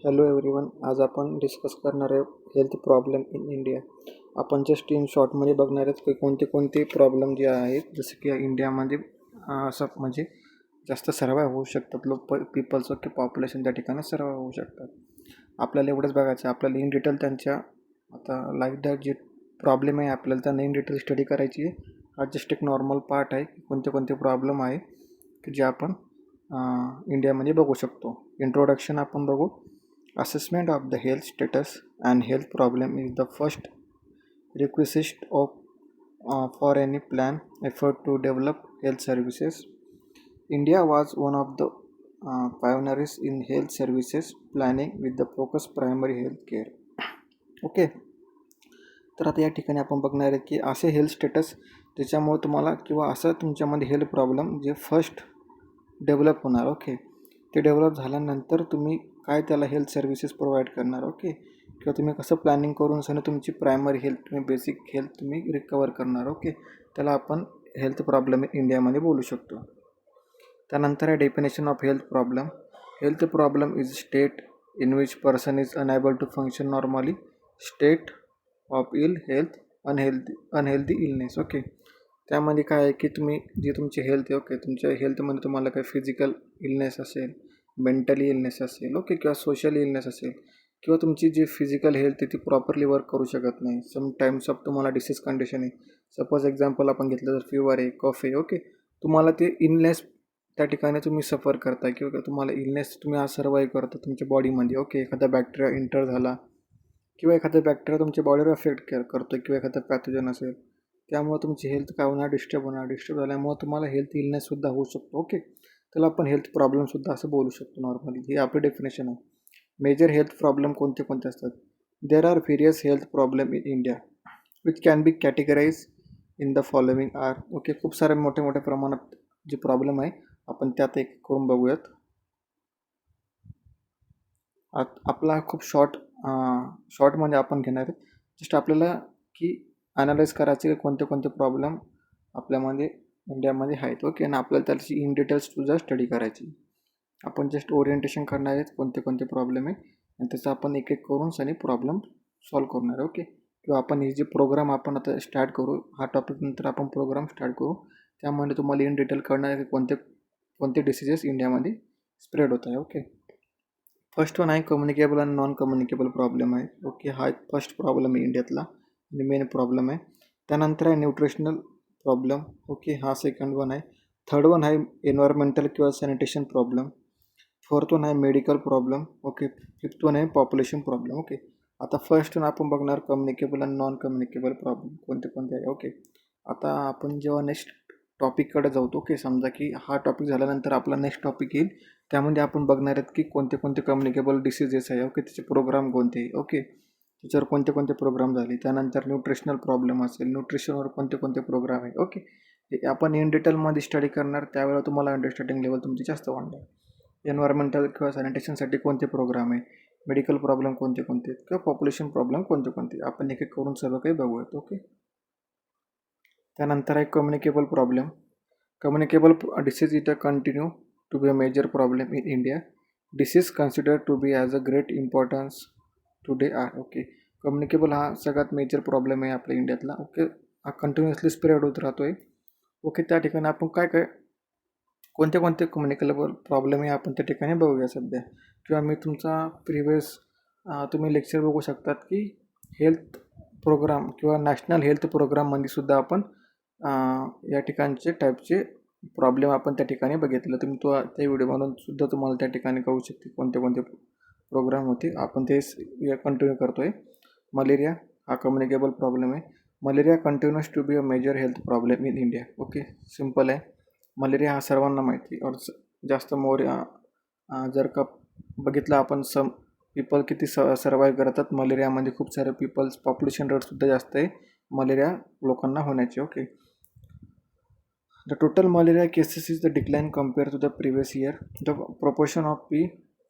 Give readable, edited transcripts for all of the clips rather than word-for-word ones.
Hello everyone. आज आपण discuss करणार आहे हेल्थ प्रॉब्लेम इन इंडिया. आपण जस्ट इन शॉर्टमध्ये बघणार आहेत की कोणते कोणते प्रॉब्लेम जे आहेत जसं की इंडियामध्ये असं म्हणजे जास्त सर्वाईव्ह होऊ शकतात. लोक पीपल्स की पॉप्युलेशन त्या ठिकाणी सर्वाईव्ह होऊ शकतात. आपल्याला एवढंच बघायचं आहे. आपल्याला इन डिटेल त्यांच्या आता लाईक दॅट जे प्रॉब्लेम आहे आपल्याला त्यांना इन डिटेल स्टडी करायची आहे. हा जस्ट एक नॉर्मल पार्ट आहे की कोणते कोणते प्रॉब्लेम आहे की जे आपण इंडियामध्ये बघू शकतो. इंट्रोडक्शन आपण बघू. Assessment of the health status and health problem is the first requisite for any plan effort to develop health services. India was one of the pioneers in health services planning with the focus primary health care. Okay, तर आता या ठिकाणी आपण बघणार आहे की असे health status त्याच्यामुळे तुम्हाला किंवा असं तुमच्यामध्ये हेल्थ प्रॉब्लेम जे फर्स्ट डेव्हलप होणार. ओके, ते डेव्हलप झाल्यानंतर तुम्ही काय त्याला हेल्थ सर्व्हिसेस प्रोव्हाइड करणार. ओके, किंवा तुम्ही कसं प्लॅनिंग करून सण तुमची प्रायमरी हेल्थ तुम्ही बेसिक हेल्थ तुम्ही रिकवर करणार. ओके, त्याला आपण हेल्थ प्रॉब्लेम इंडियामध्ये बोलू शकतो. त्यानंतर आहे definition of health problem. Health problem is state in which person is unable to function normally, state of ill health, unhealthy illness. Okay, त्यामध्ये काय आहे की तुम्ही जे तुमची हेल्थ आहे, ओके, तुमच्या हेल्थमध्ये तुम्हाला काही फिजिकल इलनेस असेल, मेंटली इलनेस असेल, ओके, किंवा सोशल इलनेस असेल, किंवा तुमची जी फिजिकल हेल्थ आहे ती प्रॉपरली वर्क करू शकत नाही. सम टाईम्स ऑफ तुम्हाला डिसीज कंडिशन आहे. सपोज एक्झाम्पल आपण घेतलं तर फिवर आहे, कफ आहे. ओके, तुम्हाला ते इलनेस त्या ठिकाणी तुम्ही सफर करताय किंवा तुम्हाला इलनेस तुम्ही आज सर्वाईव्ह करता तुमच्या बॉडीमध्ये. ओके, एखादा बॅक्टेरिया इंटर झाला किंवा एखादा बॅक्टेरिया तुमच्या बॉडीवर अफेक्ट करतो किंवा एखादा पॅथोजन असेल, त्यामुळे तुमची हेल्थ काय होणार, डिस्टर्ब झाल्यामुळे तुम्हाला हेल्थ इलनेससुद्धा होऊ शकतो. ओके, त्याला आपण हेल्थ प्रॉब्लेमसुद्धा असं बोलू शकतो नॉर्मली. ही आपली डेफिनेशन आहे. मेजर हेल्थ प्रॉब्लेम कोणते कोणते असतात. There are various health problem in India which can be categorise in the following are. Okay, खूप सारे मोठ्या प्रमाणात जे प्रॉब्लेम आहे आपण त्यात एक करून बघूयात. आपला खूप शॉर्टमध्ये आपण घेणार आहे. जस्ट आपल्याला की ॲनालाइज करायचे कोणते कोणते प्रॉब्लेम आपल्यामध्ये इंडियामध्ये आहेत. ओके, आणि आपल्याला त्याची इन डिटेल्स सुद्धा स्टडी करायची. आपण जस्ट ओरिएंटेशन करणार आहेत कोणते कोणते प्रॉब्लेम आहे आणि त्याचा आपण एक एक करून सनी प्रॉब्लेम सॉल्व करणार आहे. ओके, किंवा आपण हे जे प्रोग्राम आपण आता स्टार्ट करू, हा टॉपिक नंतर आपण प्रोग्राम स्टार्ट करू, त्यामध्ये तुम्हाला इन डिटेल कळणार आहे कोणते कोणते डिसीजेस इंडियामध्ये स्प्रेड होत आहे. ओके, फर्स्ट वन आहे कम्युनिकेबल आणि नॉन कम्युनिकेबल प्रॉब्लेम आहे. ओके, हा एक फर्स्ट प्रॉब्लेम आहे इंडियातला आणि मेन प्रॉब्लेम आहे. त्यानंतर आहे न्यूट्रिशनल प्रॉब्लेम. ओके, हा सेकंड वन आहे. थर्ड वन आहे एन्व्हायरमेंटल किंवा सॅनिटेशन प्रॉब्लेम. फोर्थ वन आहे medical problem. Okay, fifth one आहे पॉप्युलेशन प्रॉब्लेम. ओके, आता फर्स्ट वन आपण बघणार कम्युनिकेबल आणि नॉन कम्युनिकेबल प्रॉब्लेम कोणते कोणते आहे. ओके, आता आपण जेव्हा नेक्स्ट टॉपिककडे जाऊ, ओके, समजा की हा टॉपिक झाल्यानंतर आपला नेक्स्ट टॉपिक येईल, त्यामध्ये आपण बघणार आहेत की कोणते कोणते कम्युनिकेबल डिसीजेस आहे. ओके, त्याचे प्रोग्राम कोणते, ओके, त्याच्यावर कोणते कोणते प्रोग्राम झाले. त्यानंतर न्यूट्रिशनल प्रॉब्लेम असेल, न्यूट्रिशनवर कोणते कोणते प्रोग्राम आहे. ओके, हे आपण इन डिटेलमध्ये स्टडी करणार, त्यावेळेला तुम्हाला अंडरस्टँडिंग लेवल तुमची जास्त वाढणार. एन्व्हायरमेंटल किंवा सॅनिटेशनसाठी कोणते प्रोग्राम आहे, मेडिकल प्रॉब्लेम कोणते कोणते आहेत, किंवा पॉप्युलेशन प्रॉब्लेम कोणते कोणते, आपण एक एक करून सर्व काही बघूयात. ओके, त्यानंतर आहे communicable problem. Communicable disease it continue to be a major problem in India. Disease consider to be as a great importance today are. Okay, communicable हा सगळ्यात मेजर प्रॉब्लेम आहे आपल्या इंडियातला. ओके, हा कंटिन्युअसली स्प्रेड होत राहतो आहे. ओके, त्या ठिकाणी आपण काय काय कोणते कोणते कम्युनिकेबल प्रॉब्लेम आहे आपण त्या ठिकाणी बघूया सध्या. किंवा मी तुमचा प्रिव्हियस तुम्ही लेक्चर बघू शकतात की हेल्थ प्रोग्राम किंवा नॅशनल हेल्थ प्रोग्राममध्ये सुद्धा आपण या ठिकाणचे टाईपचे प्रॉब्लेम आपण त्या ठिकाणी बघितलं. तुम्ही त्या व्हिडिओमधून सुद्धा तुम्हाला त्या ठिकाणी कळू शकते कोणते कोणते प्रोग्राम होते. आपण ते कंटिन्यू करतो आहे. मलेरिया हा कम्युनिकेबल प्रॉब्लेम आहे. Malaria continues to be a major health problem in India. Okay, simple आहे. मलेरिया हा सर्वांना माहिती और जास्त जर का बघितलं आपण पीपल किती सर्वाईव्ह करतात मलेरियामध्ये. खूप सारे पीपल्स पॉप्युलेशन रेटसुद्धा जास्त आहे मलेरिया लोकांना होण्याचे. Okay, the total malaria cases is the decline compare to the previous year. The proportion of P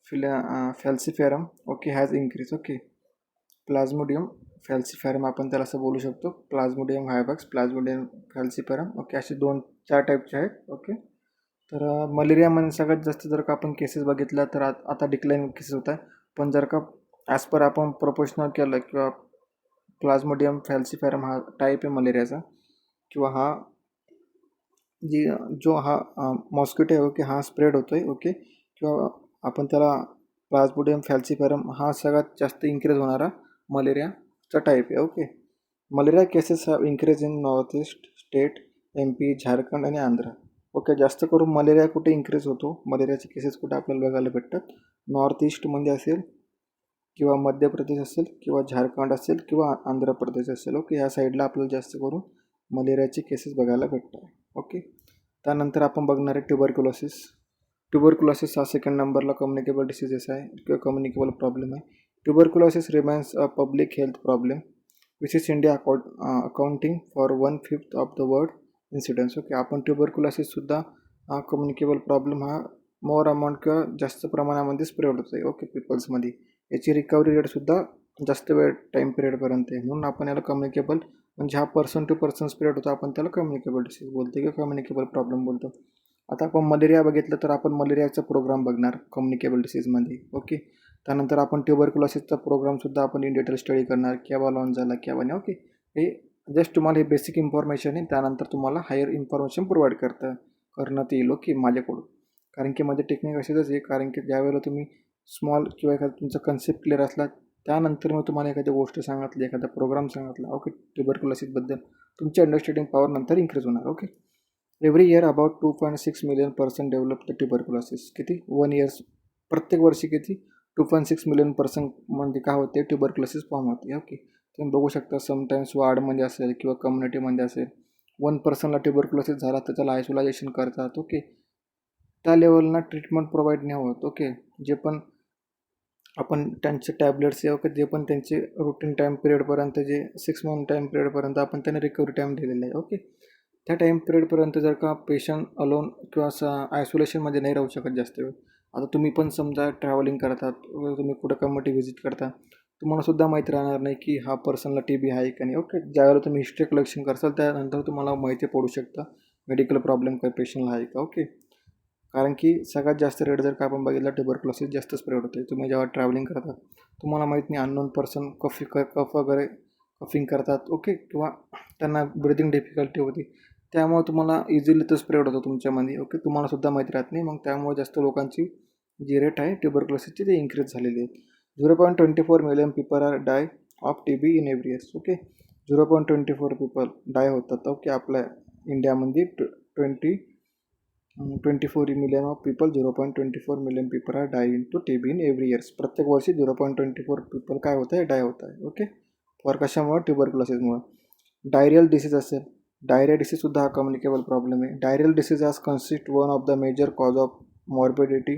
falciparum okay has increase. Okay, plasmodium falciparum आपण त्याला असं बोलू शकतो. Plasmodium vivax, plasmodium falciparum. Okay, असे 2-4 टाईपचे आहेत. ओके, तर मलेरियामध्ये सगळ्यात जास्त जर का आपण केसेस बघितल्या तर आता डिक्लाइन केसेस होत आहे. पण जर का ॲज पर आपण प्रोपोर्शनल केलं किंवा प्लाझ्मोडियम फॅल्सिफेरम हा टाईप आहे मलेरियाचा, किंवा हा जी जो हा मॉस्किटो आहे ओके, हा स्प्रेड होतो आहे ओके, किंवा आपण त्याला प्लाझ्मोडियम फॅल्सिफेरम हा सगळ्यात जास्त इन्क्रीज होणारा मलेरियाचा टाईप आहे okay. Malaria cases have increase in north east state, MP, Jharkhand आणि आंध्र ओके. जास्त करून मलेरिया कुठे इन्क्रीज होतो, मलेरियाचे केसेस कुठे आपल्याला बघायला भेटतात, नॉर्थ ईस्टमध्ये असेल किंवा मध्य प्रदेश असेल किंवा झारखंड असेल किंवा आंध्र प्रदेश असेल ओके. ह्या साईडला आपल्याला जास्त करून मलेरियाचे केसेस बघायला भेटतात ओके. त्यानंतर आपण बघणार आहे ट्युबरक्युलोसिस. ट्युबरक्युलोसिस हा सेकंड नंबरला कम्युनिकेबल डिसीजेस आहे किंवा कम्युनिकेबल प्रॉब्लेम आहे. Tuberculosis remains a public health problem which is India accounting for 1/5 of the world incidents okay. आपण ट्युबरक्युलोसिससुद्धा हा कम्युनिकेबल प्रॉब्लेम हा मोर अमाऊंट किंवा जास्त प्रमाणामध्ये स्प्रेड होतो आहे ओके पीपल्समध्ये. याची रिकव्हरी रेटसुद्धा जास्त वेळ टाईम पिरियडपर्यंत आहे, म्हणून आपण याला कम्युनिकेबल म्हणजे हा पर्सन टू पर्सन स्प्रेड होतो, आपण त्याला कम्युनिकेबल डिसीज बोलतो किंवा कम्युनिकेबल प्रॉब्लेम बोलतो. आता आपण मलेरिया बघितलं तर आपण मलेरियाचा प्रोग्राम बघणार कम्युनिकेबल डिसीजमध्ये ओके. त्यानंतर आपण ट्युबरक्युलोसिसचा प्रोग्रामसुद्धा आपण इन डिटेल स्टडी करणार, केव्हा लॉन्च झाला केव्हा नाही ओके. हे जस्ट तुम्हाला हे बेसिक इन्फॉर्मेशन आहे, त्यानंतर तुम्हाला हायर इन्फॉर्मेशन प्रोव्हाइड करण्यात येईल ओके माझ्याकडून. कारण की माझे टेक्निक असेच आहे, कारण की ज्यावेळेला तुम्ही स्मॉल किंवा एखादा तुमचा कन्सेप्ट क्लिअर असला त्यानंतर मग तुम्हाला एखादी गोष्ट सांगितली, एखादा प्रोग्राम सांगितला ओके ट्युबरक्युलोसिसबद्दल, तुमची अंडरस्टँडिंग पॉवर नंतर इन्क्रीज होणार okay. Every year about 2.6 million person develop the tuberculosis. किती 1 इयर्स, प्रत्येक वर्षी किती 2.6 मिलियन पर्सनमध्ये काय होते ट्युबरक्युलोसिस फॉर्म होते ओके. तुम्ही बघू शकता समटाईम्स वार्डमध्ये असेल किंवा कम्युनिटीमध्ये असेल 1 पर्सनला ट्युबरक्युलोसिस झाला तर त्याला आयसोलायझेशन करतात ओके. त्या लेवलला ट्रीटमेंट प्रोव्हाइड नाही होत ओके. जे पण आपण त्यांचे टॅबलेट्स ओके, जे पण त्यांचे रुटीन टाईम पिरियडपर्यंत जे 6 मंथ टाईम पिरियडपर्यंत आपण त्यांना रिकव्हरी टाईम दिलेला आहे ओके. त्या टाईम पिरियडपर्यंत जर का पेशंट अलोन किंवा असं आयसोलेशनमध्ये नाही राहू शकत जास्त वेळ. आता तुम्ही पण समजा ट्रॅव्हलिंग करतात, तुम्ही कुठं कम्युनिटी व्हिजिट करता, तुम्हालासुद्धा माहीत राहणार नाही की हा पर्सनला TB आहे का नाही ओके. ज्यावेळेला तुम्ही हिस्ट्री कलेक्शन करसाल त्यानंतर तुम्हाला माहिती पडू शकतं मेडिकल प्रॉब्लेम काही पेशंटला आहे का ओके. कारण की सगळ्यात जास्त रेट जर का आपण बघितलं ट्युबरक्युलोसिस जास्त स्प्रेड होते. तुम्ही जेव्हा ट्रॅव्हलिंग करतात तुम्हाला माहीत नाही अननोन पर्सन कफ वगैरे कफिंग करतात ओके, किंवा त्यांना ब्रिदिंग डिफिकल्टी होती, त्यामुळे तुम्हाला इझिली तो स्प्रेड होतो तुमच्यामध्ये ओके. तुम्हालासुद्धा माहीत राहत नाही, मग त्यामुळे जास्त लोकांची जी रेट आहे ट्युबरक्युलोसिसची ते इन्क्रीज झालेली आहे. 0.24 million people are die of TB in every years okay. 0.24 people die होतात ओके आपल्या इंडियामध्ये. 24 million of people 0.24 million people are die in to TB in every years. प्रत्येक वर्षी 0.24 पीपल काय होत आहे डाय होत आहे ओके. फॉर कशामुळे ट्युबरक्युलोसिसमुळे. डायरियल डिसीज असेल, डायरिया डिसीजसुद्धा हा कम्युनिकेबल प्रॉब्लेम आहे. Diarrhoeal disease has consist one of the major cause of morbidity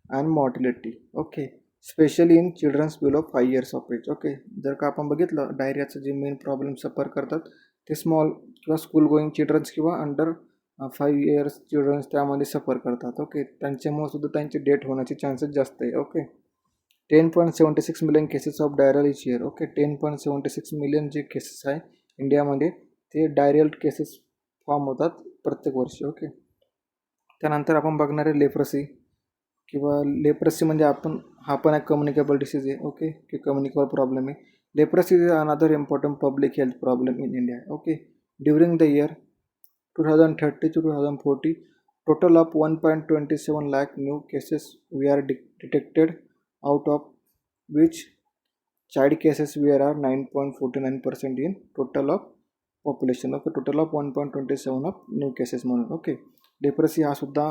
and mortality okay, specially in childrens below 5 years of age okay. जर का आपण बघितलं डायरियाचं जे मेन प्रॉब्लेम सफर करतात ते स्मॉल किंवा स्कूल गोईंग चिल्ड्रन्स किंवा अंडर 5 इयर्स चिल्ड्रन्स त्यामध्ये सफर करतात ओके. त्यांच्यामुळे सुद्धा त्यांची डेथ होण्याचे चान्सेस जास्त आहे okay. 10.76 million cases of diarrhoeal each year okay. 10.76 million जे केसेस आहे इंडियामध्ये ते डायरियल केसेस फॉर्म होतात प्रत्येक वर्षी ओके. त्यानंतर आपण बघणार आहे लेप्रसी किंवा लेप्रसी म्हणजे हा पण एक कम्युनिकेबल डिसीज आहे ओके, की कम्युनिकेबल प्रॉब्लेम आहे. Leprosy is another important public health problem in India okay. During the year 2030 to 2040, total of 1.27 lakh new cases were detected, out of which child cases were 9.49% in total of population okay. Total of 1.27 of new cases म्हणून okay. Leprosy हा सुद्धा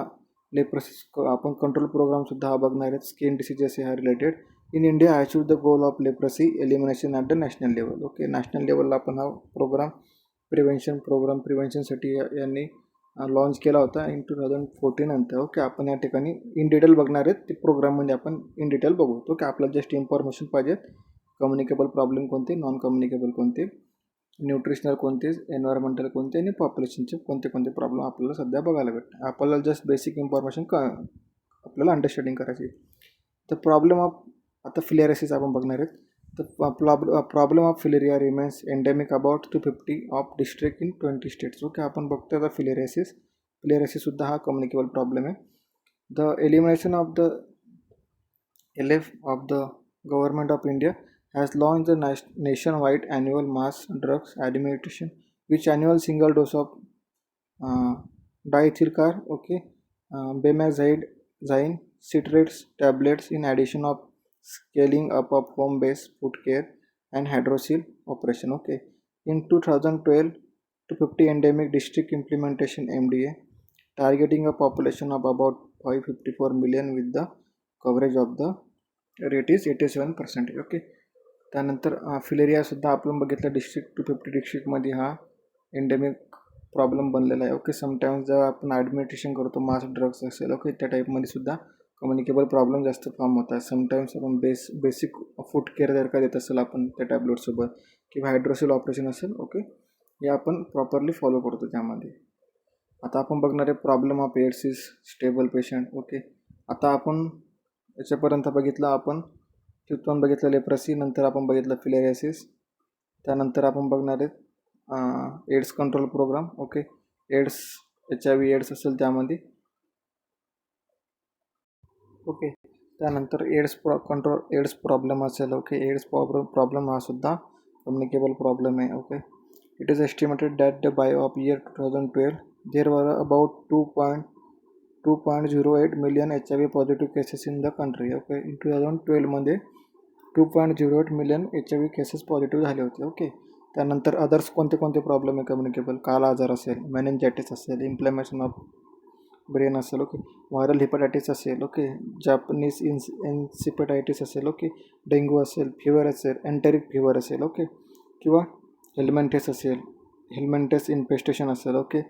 आपण control प्रोग्रामसुद्धा हा बघणार आहेत. Skin diseases ह्या related. In India achieve the goal of leprosy elimination at the national level okay. National लेवलला आपण हा प्रोग्राम प्रिव्हेन्शनसाठी यांनी लॉन्च केला होता इन 2014 नंतर ओके. आपण या ठिकाणी इन डिटेल बघणार आहेत, ते प्रोग्राममध्ये आपण इन डिटेल बघू ओके. आपल्याला जस्ट इन्फॉर्मेशन पाहिजेत कम्युनिकेबल प्रॉब्लेम कोणते, नॉन कम्युनिकेबल कोणते, न्यूट्रिशनल कोणते, एन्व्हायरमेंटल कोणते आणि पॉप्युलेशनचे कोणते कोणते प्रॉब्लेम आपल्याला सध्या बघायला भेटतात. आपल्याला जस्ट बेसिक इन्फॉर्मेशन आपल्याला अंडरस्टँडिंग करायची. तर प्रॉब्लेम ऑफ आता फिलेरियासिस आपण बघणार आहेत. तर problem of filaria remains endemic about 250 of district in 20 states okay. आपण बघतो आता फिलेरियासिससुद्धा हा कम्युनिकेबल प्रॉब्लेम आहे. The elimination of the LF of the Government of India has launched the nationwide annual mass drugs administration, which annual single dose of uh, diethylcar, okay, bemazine citrates tablets in addition of scaling up of home-based food care and hydrocele operation, okay. In 2012 to 50 endemic district implementation MDA, targeting a population of about 554 million with the coverage of the rate is 87%, okay. त्यानंतर फिलेरियासुद्धा आपण बघितलं district to 50 डिस्ट्रिक्टमध्ये हा endemic problem बनलेला आहे, okay. Sometimes जेव्हा आपण administration करतो मास drugs असेल, ओके, त्या टाईपमध्ये सुद्धा कम्युनिकेबल प्रॉब्लेम जास्त फॉर्म होतात. समटाईम्स आपण बेसिक फूड केअर जर का देत असेल आपण त्या टॅबलेटसोबत किंवा हायड्रोसिल ऑपरेशन असेल, ओके, हे आपण प्रॉपरली फॉलो करतो त्यामध्ये. आता आपण बघणार आहे problem of AIDS is stable patient, okay. आता आपण याच्यापर्यंत बघितलं, आपण तिथून बघितलं लेप्रसी, नंतर आपण बघितलं फिलेरियासिस, त्यानंतर आपण बघणार आहेत AIDS control programme, okay. AIDS HIV AIDS असेल त्यामध्ये, ओके. त्यानंतर एड्स प्रॉब्लेम असेल, ओके. एड्स प्रॉब्लेम हा सुद्धा कम्युनिकेबल प्रॉब्लेम आहे, okay. It is estimated that by of year 2012 there were about 2.08 million HIV positive cases in the country, okay. In 2012मध्ये 2.08 million HIV cases positive झाले होते, okay. त्यानंतर others कोणते कोणते problem आहे कम्युनिकेबल, काला आजार असेल, मेनिंजायटिस असेल, इन्फ्लॅमेशन ऑफ ब्रेन असेल, ओके, व्हायरल हिपॅटायटिस असेल, ओके, जापनीज एन्सिपेटायटिस असेल, ओके, डेंग्यू असेल, फिवर असेल, एंटेरिक फिवर असेल, ओके, किंवा हेल्मेंटेस इन्फेस्टेशन असेल, ओके,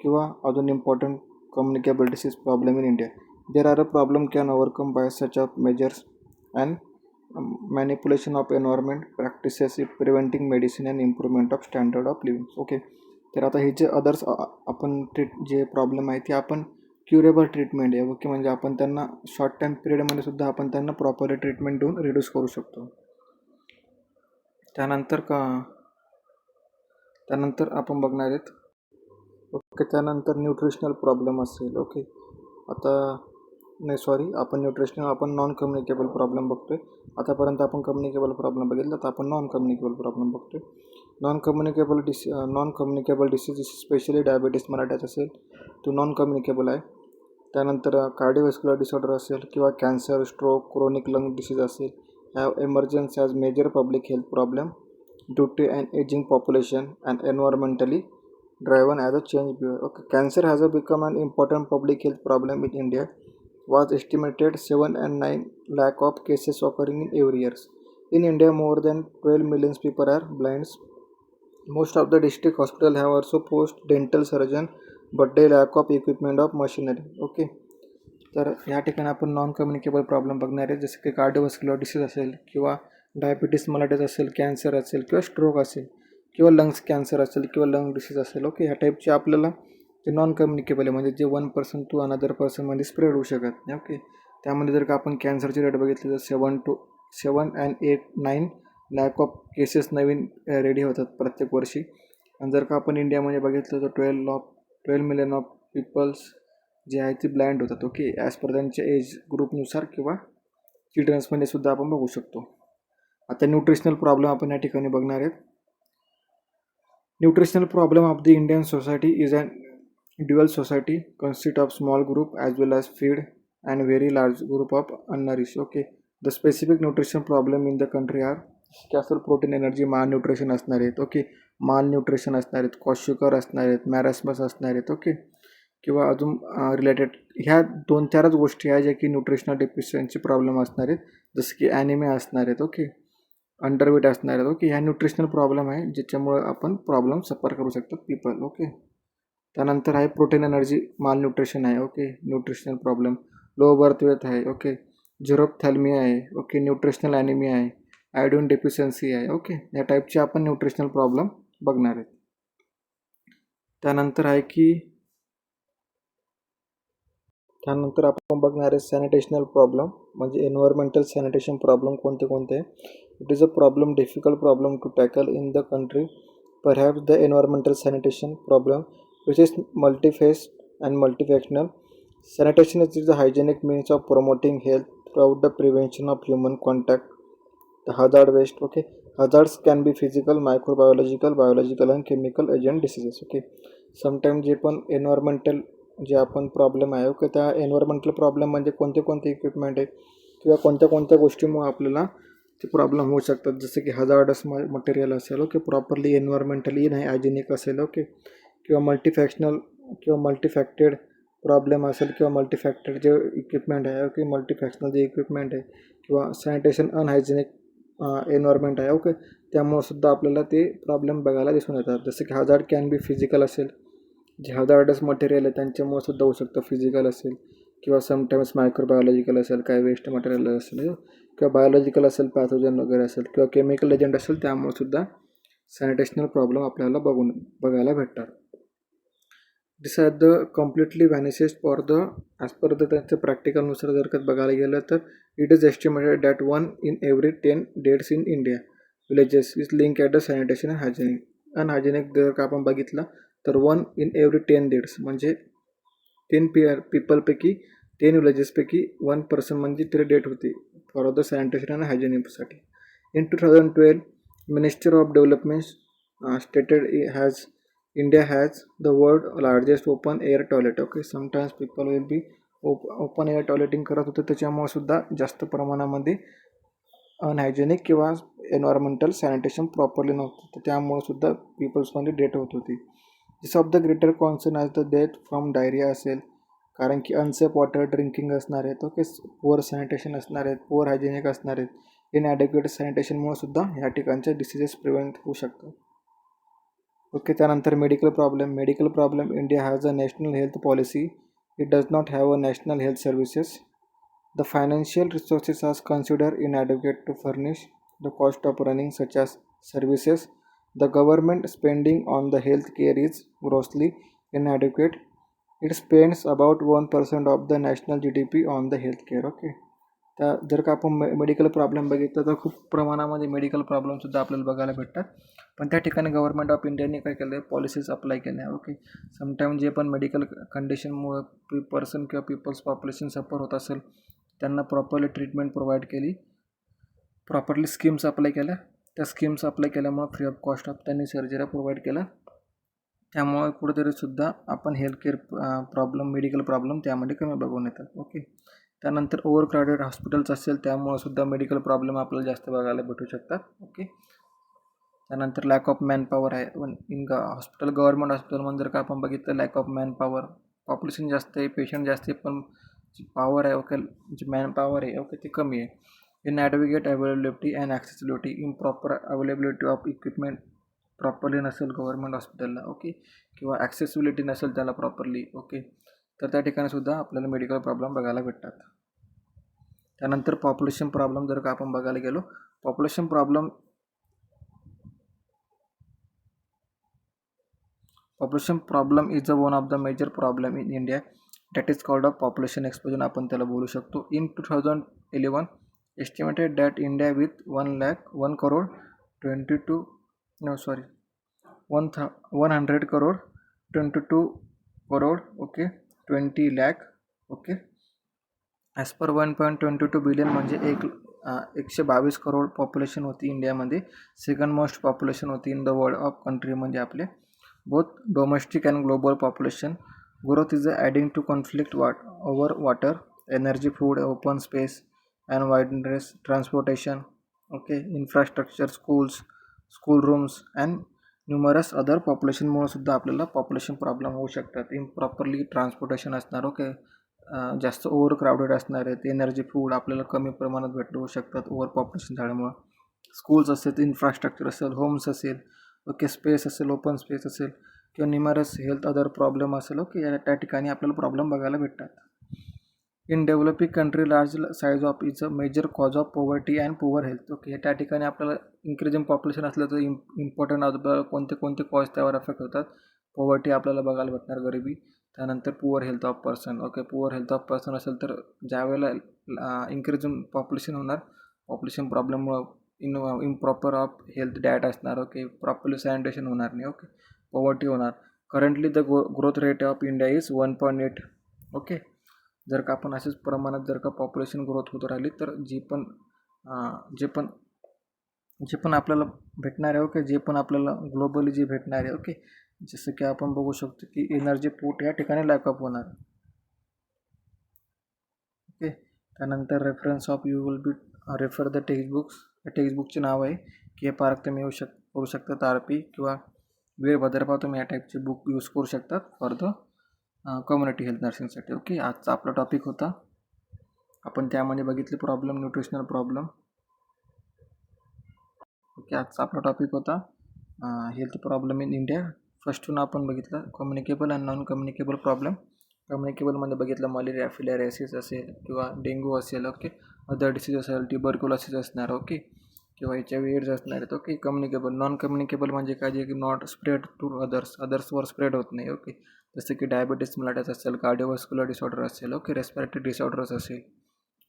किंवा अजून important communicable disease problem in India. There are a problem can overcome by such of measures and manipulation of environment practices in preventing medicine and improvement of standard of living, okay. तर आता हे जे others आपण जे problem आहे ते आपण curable treatment आहे, ओके. म्हणजे आपण त्यांना शॉर्ट टाईम पिरियडमध्ये सुद्धा आपण त्यांना प्रॉपरली ट्रीटमेंट देऊन रिड्यूस करू शकतो. त्यानंतर आपण बघणार आहेत, ओके. त्यानंतर न्यूट्रिशनल प्रॉब्लेम असेल, ओके. आपण नॉन कम्युनिकेबल प्रॉब्लेम बघतोय. आतापर्यंत आपण कम्युनिकेबल प्रॉब्लेम बघितलं, तर आपण नॉन कम्युनिकेबल प्रॉब्लेम बघतोय. Non communicable disease specially diabetes मराठ्यात असेल तो नॉन कम्युनिकेबल आहे. त्यानंतर कार्डिओव्हॅस्क्युलर डिसऑर्डर असेल किंवा cancer, stroke, chronic lung disease असेल, have emergence as major public health problem due to an ageing population and environmentally driven as a change behavior, okay. Cancer has become an important public health problem in India. Was estimated 7 and 9 lakh of cases occurring in every year. In India, more than 12 million people are blind. Most of the district hospitals have also post dental surgeon, but they lack of equipment of machinery, okay. तर या ठिकाणी आपण non communicable problem बघणार आहे, जसं की कार्डिओव्हॅस्क्युलर disease असेल किंवा डायबिटीस मलाटिस असेल, कॅन्सर असेल किंवा स्ट्रोक असेल किंवा लंग्स कॅन्सर असेल किंवा लंग डिसीज असेल, ओके. ह्या टाईपचे आपल्याला जे नॉन कम्युनिकेबल आहे, म्हणजे जे वन पर्सन टू अनदर पर्सनमध्ये स्प्रेड होऊ शकत नाही, ओके. त्यामध्ये जर का आपण कॅन्सरची रेट बघितली तर 7 and 8 9 lack of cases Naveen ready होतात प्रत्येक वर्षी. आणि जर का आपण इंडियामध्ये बघितलं तर 12 मिलियन ऑफ पीपल्स जे आहे ते ब्लाइंड होतात, ओके, ॲज पर त्यांच्या एज ग्रुपनुसार किंवा चिल्ड्रन्समध्ये सुद्धा आपण बघू शकतो. आता न्यूट्रिशनल प्रॉब्लेम आपण या ठिकाणी बघणार आहेत. Nutritional problem of the Indian society is a dual society consist of small group as well as feed and very large group of unnourished, okay. The specific nutrition problem in the country are जास्त protein energy malnutrition असणार आहेत, okay, malnutrition असणार आहेत, क्वॉशिकर असणार आहेत, मॅरास्मस असणार आहेत, okay, किंवा अजून रिलेटेड ह्या 2-4च गोष्टी आहेत ज्या की न्यूट्रिशनल डेफिशियन्सी प्रॉब्लेम असणार आहेत, जसं की ॲनिमिया असणार आहेत, ओके, अंडरवेट असणार आहेत, ओके. ह्या न्यूट्रिशनल प्रॉब्लेम आहे ज्याच्यामुळे आपण प्रॉब्लेम सफर करू शकतात पीपल, ओके. त्यानंतर आहे प्रोटीन एनर्जी मालन्यूट्रिशन आहे, okay, nutritional problem. Low birth weight आहे, ओके, झिरोपथॅल्मिया आहे, ओके, न्यूट्रिशनल ॲनिमिया आहे, आयोडीन डेफिशियन्सी आहे, ओके. या टाईपचे आपण न्यूट्रिशनल प्रॉब्लेम बघणार आहेत. त्यानंतर आपण बघणार आहे सॅनिटेशनल प्रॉब्लेम, म्हणजे एन्व्हायरमेंटल सॅनिटेशन प्रॉब्लेम कोणते. It is a problem difficult problem to tackle in the country. Perhaps the environmental sanitation problem which is multiphase and multifactorial. Sanitation is the hygienic means of promoting health throughout the prevention of human contact. The hazard waste, okay. Hazards can be physical, microbiological, biological and chemical agent diseases, okay. Sometime जे पण environmental जे आपण problem आहे okay, त्या environmental problem म्हणजे कोणते कोणते equipment आहे किंवा कोणत्या कोणत्या गोष्टीमुळे आपल्याला ते प्रॉब्लेम होऊ शकतात. जसं की हजार्डस मटेरियल असेल ओके, प्रॉपरली एन्व्हायरमेंटली नाही हायजेनिक असेल ओके, किंवा मल्टीफॅक्शनल किंवा मल्टीफॅक्टेड प्रॉब्लेम असेल किंवा मल्टीफॅक्टेड जे इक्विपमेंट आहे ओके, मल्टीफॅक्शनल जे इक्विपमेंट आहे किंवा सॅनिटेशन अनहायजेनिक एन्व्हायरमेंट आहे ओके, त्यामुळे सुद्धा आपल्याला ते प्रॉब्लेम बघायला दिसून येतात. जसं की हजार्ड कॅन बी फिजिकल असेल, जे हजार्डस मटेरियल आहे त्यांच्यामुळे सुद्धा होऊ शकतं, फिजिकल असेल किंवा समटाईम्स मायक्रोबायोलॉजिकल असेल, काय वेस्ट मटेरियल असेल किंवा बायोलॉजिकल असेल, पॅथोजन वगैरे असेल किंवा केमिकल एजंट असेल, त्यामुळे सुद्धा सॅनिटेशनल प्रॉब्लेम आपल्याला बघायला भेटतात. This are the completely vanishes for the as per the त्यांचं प्रॅक्टिकलनुसार जर का बघायला गेलं तर it is estimated that 1 in every 10 deaths in India villages is link at the sanitation and hygienic. Unhygienic जर का आपण बघितलं तर 1 in every 10 डेथ्स म्हणजे 10 पीपलपैकी 10 विलेजेसपैकी 1 पर्सन म्हणजे तरी डेट होती फॉर द सॅनिटेशन अँड हायजेनिकसाठी. In 2012 minister of development stated has India has the world largest open air toilet. Okay, sometimes people will be open air toileting करत होते, त्याच्यामुळे सुद्धा जास्त प्रमाणामध्ये अनहायजेनिक किंवा एन्व्हायरमेंटल सॅनिटेशन प्रॉपरली नव्हतं, तर त्यामुळे सुद्धा पीपल्समध्ये डेट होत होती. This of the greater concern as the death from diarrhoea असेल, कारण की अनसेफ वॉटर ड्रिंकिंग असणार आहेत ओके, पुअर सॅनिटेशन असणार आहेत, पुअर हायजेनिक असणार आहेत, इनॲडिक्वेट सॅनिटेशनमुळे सुद्धा ह्या ठिकाणचे डिसीजेस प्रिव्हेंट होऊ शकतात. ओके, त्यानंतर medical problem India has a national health policy, it does not have a national health services. The financial resources are consider inadequate to furnish the cost of running such as services. The government spending on the health care is grossly inadequate. It spends about 1% of the national GDP on the health care. Okay, त्या जर का आपण medical problem बघितलं तर खूप प्रमाणामध्ये medical प्रॉब्लेमसुद्धा आपल्याला बघायला भेटतात, पण त्या ठिकाणी गव्हर्नमेंट ऑफ इंडियाने काय केलं आहे, पॉलिसीज अप्लाय केल्या. ओके, समटाईम जे पण मेडिकल कंडिशनमुळं पर्सन किंवा पीपल्स पॉप्युलेशन सफर होत असेल, त्यांना प्रॉपरली ट्रीटमेंट प्रोव्हाइड केली, प्रॉपरली स्कीम्स अप्लाय केल्या. त्या स्कीम्स अप्लाय केल्यामुळं फ्री ऑफ कॉस्ट ऑफ त्यांनी सर्जऱ्या प्रोव्हाइड केल्या. त्यामुळे कुठेतरी सुद्धा आपण health care problem medical problem त्यामध्ये कमी बघून येतात. ओके, त्यानंतर ओव्हर क्राऊडेड हॉस्पिटल्स असेल, त्यामुळे सुद्धा मेडिकल प्रॉब्लेम आपल्याला जास्त बघायला भेटू शकतात. ओके, त्यानंतर लॅक ऑफ मॅनपॉवर आहे इन हॉस्पिटल. गव्हर्नमेंट हॉस्पिटलमध्ये जर का आपण बघितलं लॅक ऑफ मॅनपॉवर, पॉप्युलेशन जास्त आहे, पेशंट जास्त आहे, पण जी पॉवर आहे ओके, जी मॅनपॉवर आहे ओके ती कमी आहे. Inadequate availability and accessibility, improper availability of equipment properly नसेल गव्हर्नमेंट हॉस्पिटलला ओके, किंवा ॲक्सेसिबिलिटी नसेल त्याला प्रॉपरली ओके, तर त्या ठिकाणी सुद्धा आपल्याला मेडिकल प्रॉब्लेम बघायला भेटतात. त्यानंतर पॉप्युलेशन प्रॉब्लेम जर का आपण बघायला गेलो, population problem is one of the major problem in India that is called of population explosion आपण त्याला बोलू शकतो. In 2011 estimated that India with 1 crore 100 crore 22 crore okay 20 lakh okay, as per 1.22 billion म्हणजे 122 करोड पॉप्युलेशन होती इंडियामध्ये. सेकंड मोस्ट पॉप्युलेशन होती in the world of कंट्रीमध्ये आपले. Both domestic and global population growth is adding to conflict over water, energy, food, open space and wideness, transportation okay, infrastructure, school rooms and numerous other. पॉप्युलेशनमुळे सुद्धा आपल्याला population problem होऊ शकतात. Improperly transportation असणार okay, जास्त overcrowded असणार आहेत, energy, food आपल्याला कमी प्रमाणात भेटू होऊ शकतात ओव्हर पॉप्युलेशन झाल्यामुळं. स्कूल्स असेल, इन्फ्रास्ट्रक्चर असेल, होम्स असेल ओके, स्पेस असेल, ओपन स्पेस असेल किंवा न्यूमरस हेल्थ अदर प्रॉब्लेम असेल ओके, त्या ठिकाणी आपल्याला प्रॉब्लेम बघायला भेटतात. In developing country large size of is a major cause of poverty and poor health. Okay, त्या ठिकाणी आपल्याला इन्क्रीजिंग पॉप्युलेशन असलं तर इम्पॉर्टंट आपल्याला कोणते कॉज त्यावर अफेक्ट होतात. पॉवर्टी आपल्याला बघायला भेटणार, गरिबी. त्यानंतर poor health of person okay, poor health of person असेल तर ज्यावेळेला इन्क्रीजिंग पॉप्युलेशन होणार, पॉप्युलेशन प्रॉब्लेममुळं इम्प्रॉपर ऑफ हेल्थ डाएट असणार ओके, प्रॉपरली सॅनिटेशन होणार नाही ओके, पॉवर्टी होणार. Currently the growth rate of India is 1.8 okay, जर का आपण अशाच प्रमाणात जर का पॉप्युलेशन ग्रोथ होत राहिली तर जे पण आपल्याला भेटणार आहे ओके, जे पण आपल्याला ग्लोबली जे भेटणार आहे ओके, जसं की आपण बघू शकतो की एनर्जी पोर्ट या ठिकाणी लॅकअप होणार ओके. त्यानंतर reference of you will be refer the textbooks. टेक्स्टबुकचे नाव आहे की हे पार्क तुम्ही करू शकतात RP किंवा वीरभद्रपा, तुम्ही या टाईपचे बुक यूज करू शकतात फॉर द कम्युनिटी हेल्थ नर्सिंगसाठी ओके. आजचा आपला टॉपिक होता, आपण त्यामध्ये बघितले प्रॉब्लेम, न्यूट्रिशनल प्रॉब्लेम ओके. आजचा आपला टॉपिक होता हेल्थ प्रॉब्लेम इन इंडिया. फर्स्टून आपण बघितलं communicable and non communicable problem. कम्युनिकेबलमध्ये बघितलं मलेरिया, फिलेरियासिस असेल किंवा डेंग्यू असेल ओके, अदर डिसीज असेल, ट्युबरक्युलोसिस असणार ओके, किंवा HIV एड्स असणार आहेत ओके. कम्युनिकेबल. नॉन कम्युनिकेबल म्हणजे काय, जे की नॉट स्प्रेड टू अदर्सवर स्प्रेड होत नाही ओके, जसं की डायबिटीस मेलाइटस असेल, कार्डिओव्हास्क्युलर डिसऑर्डर असेल ओके, रेस्पिरेटरी डिसऑर्डर्स असेल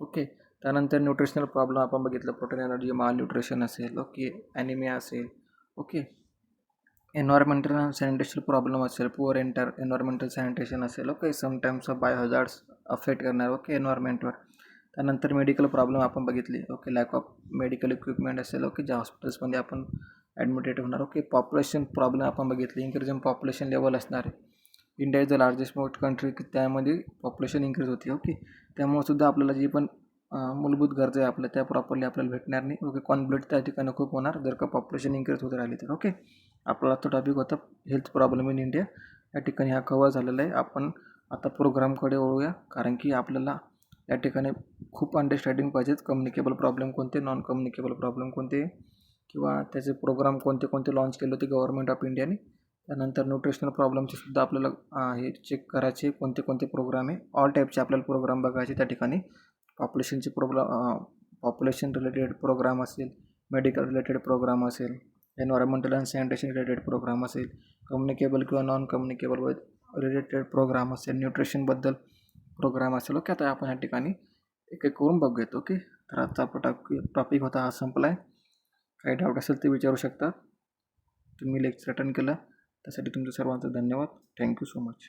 ओके. त्यानंतर न्यूट्रिशनल प्रॉब्लेम आपण बघितलं, प्रोटीन एनर्जी माल न्यूट्रिशन असेल ओके, ॲनिमिया असेल okay. Environmental and sanitation problem असेल, पुअर एन्व्हायरमेंटल सॅनिटेशन असेल ओके, समटाईम्स बायोहजार्ड्स अफेक्ट करणार ओके एन्व्हायरमेंटवर. त्यानंतर मेडिकल प्रॉब्लेम आपण बघितली okay, lack of medical equipment असेल ओके, ज्या हॉस्पिटल्समध्ये आपण ॲडमिटेड होणार ओके. पॉप्युलेशन प्रॉब्लेम आपण बघितली, इन्क्रीज इन पॉप्युलेशन लेवल असणार आहे. India is the largest most country, त्यामध्ये पॉप्युलेशन इन्क्रीज होते ओके. त्यामुळे सुद्धा आपल्याला जी पण मूलभूत गरजा आहे आपल्या, त्या प्रॉपरली आपल्याला भेटणार नाही ओके. कॉन्फ्लिक्ट त्या ठिकाणी खूप होणार जर का पॉप्युलेशन इन्क्रीज होत राहिली तर ओके. आपला तो टॉपिक होता हेल्थ प्रॉब्लेम इन इंडिया. या ठिकाणी हा कव्हर झालेला आहे. आपण आता प्रोग्रामकडे वळूया, कारण की आपल्याला या ठिकाणी खूप अंडरस्टँडिंग पाहिजेत, कम्युनिकेबल प्रॉब्लेम कोणते, नॉन कम्युनिकेबल प्रॉब्लेम कोणते, किंवा त्याचे प्रोग्राम कोणते कोणते लॉन्च केले होते गव्हर्नमेंट ऑफ इंडियाने. त्यानंतर न्यूट्रिशनल प्रॉब्लेमचे सुद्धा आपल्याला हे चेक करायचे, कोणते कोणते प्रोग्राम आहे, ऑल टाईपचे आपल्याला प्रोग्राम बघायचे त्या ठिकाणी. पॉप्युलेशन रिलेटेड प्रोग्राम असेल, मेडिकल रिलेटेड प्रोग्राम असेल, environmental and sanitation related programme असेल, कम्युनिकेबल किंवा नॉन कम्युनिकेबल रिलेटेड प्रोग्राम असेल, न्यूट्रिशनबद्दल प्रोग्राम असेल ओके. आता आपण या ठिकाणी एक एक करून बघूयात ओके. तर आजचा आपला टॉपिक होता हा संपला आहे. काही डाऊट असेल ते विचारू शकता. तुम्ही लेक्चर अटेंड केलं त्यासाठी तुमचं सर्वांचं धन्यवाद. Thank you so much.